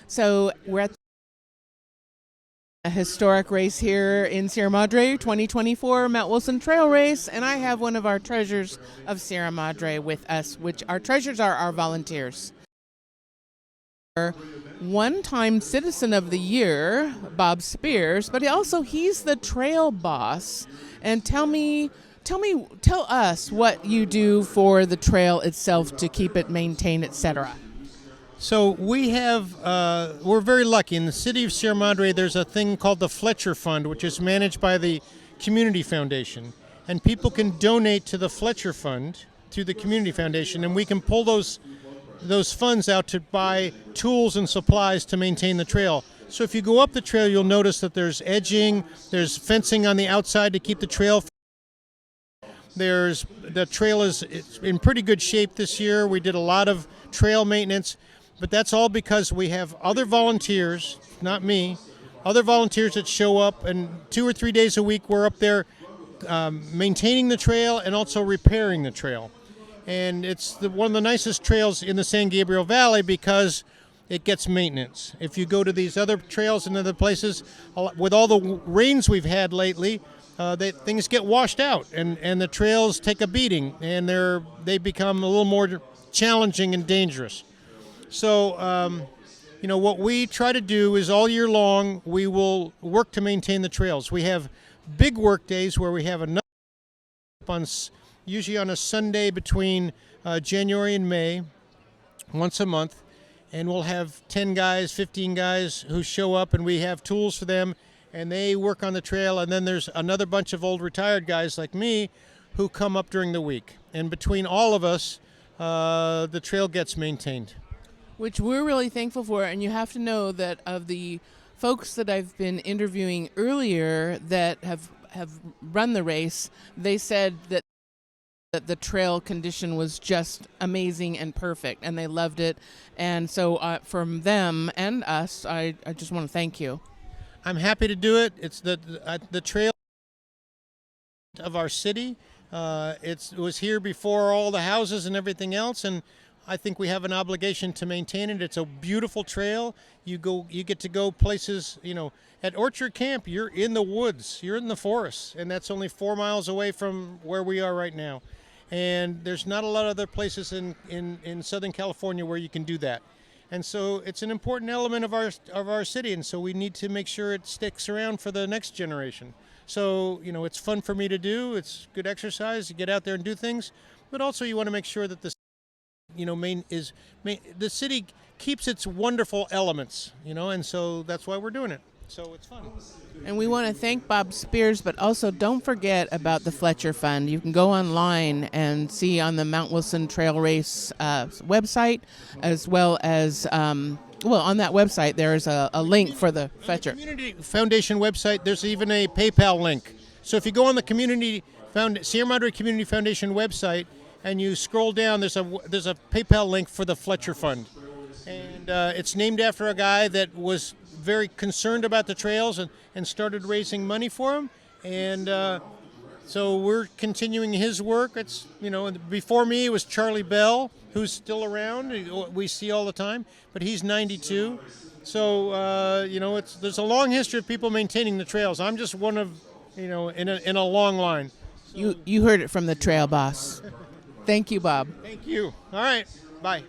So we're at a historic race here in Sierra Madre, 2024 Mount Wilson Trail Race, and I have one of our treasures of Sierra Madre with us, which our treasures are our volunteers. One-time Citizen of the Year, Bob Spears, but he's the trail boss. And tell us what you do for the trail itself to keep it maintained, etc. So we're very lucky. In the city of Sierra Madre, there's a thing called the Fletcher Fund, which is managed by the Community Foundation. And people can donate to the Fletcher Fund through the Community Foundation, and we can pull those funds out to buy tools and supplies to maintain the trail. So if you go up the trail, you'll notice that there's edging, there's fencing on the outside to keep the trail. The trail is in pretty good shape this year. We did a lot of trail maintenance, but that's all because we have other volunteers, not me, other volunteers that show up, and 2 or 3 days a week we're up there maintaining the trail and also repairing the trail. And it's one of the nicest trails in the San Gabriel Valley because it gets maintenance. If you go to these other trails and other places, with all the rains we've had lately, things get washed out and the trails take a beating, and they become a little more challenging and dangerous. So, what we try to do is all year long we will work to maintain the trails. We have big work days where we have another usually on a Sunday between January and May, once a month, and we'll have 10 guys, 15 guys who show up, and we have tools for them, and they work on the trail. And then there's another bunch of old retired guys like me who come up during the week. And between all of us, the trail gets maintained. Which we're really thankful for, and you have to know that of the folks that I've been interviewing earlier that have run the race, they said that the trail condition was just amazing and perfect, and they loved it. And so from them and us, I just want to thank you. I'm happy to do it. It's the trail of our city. It was here before all the houses and everything else, and I think we have an obligation to maintain it. It's a beautiful trail. You get to go places, at Orchard Camp, you're in the woods, you're in the forest, and that's only 4 miles away from where we are right now. And there's not a lot of other places in Southern California where you can do that. And so it's an important element of our city, and so we need to make sure it sticks around for the next generation. So, it's fun for me to do. It's good exercise to get out there and do things, but also you want to make sure that the city keeps its wonderful elements, and so that's why we're doing it. So it's fun. And we want to thank Bob Spears, but also don't forget about the Fletcher Fund. You can go online and see on the Mount Wilson Trail Race website, as well as, on that website, there's a link for the Fletcher. On the Community Foundation website, there's even a PayPal link. So if you go on the Sierra Madre Community Foundation website and you scroll down, there's a PayPal link for the Fletcher Fund. And it's named after a guy that was very concerned about the trails and started raising money for them. And so we're continuing his work. It's, before me it was Charlie Bell, who's still around. We see all the time, but he's 92. So, there's a long history of people maintaining the trails. I'm just one of, in a long line. So, you heard it from the trail boss. Thank you, Bob. Thank you. All right. Bye.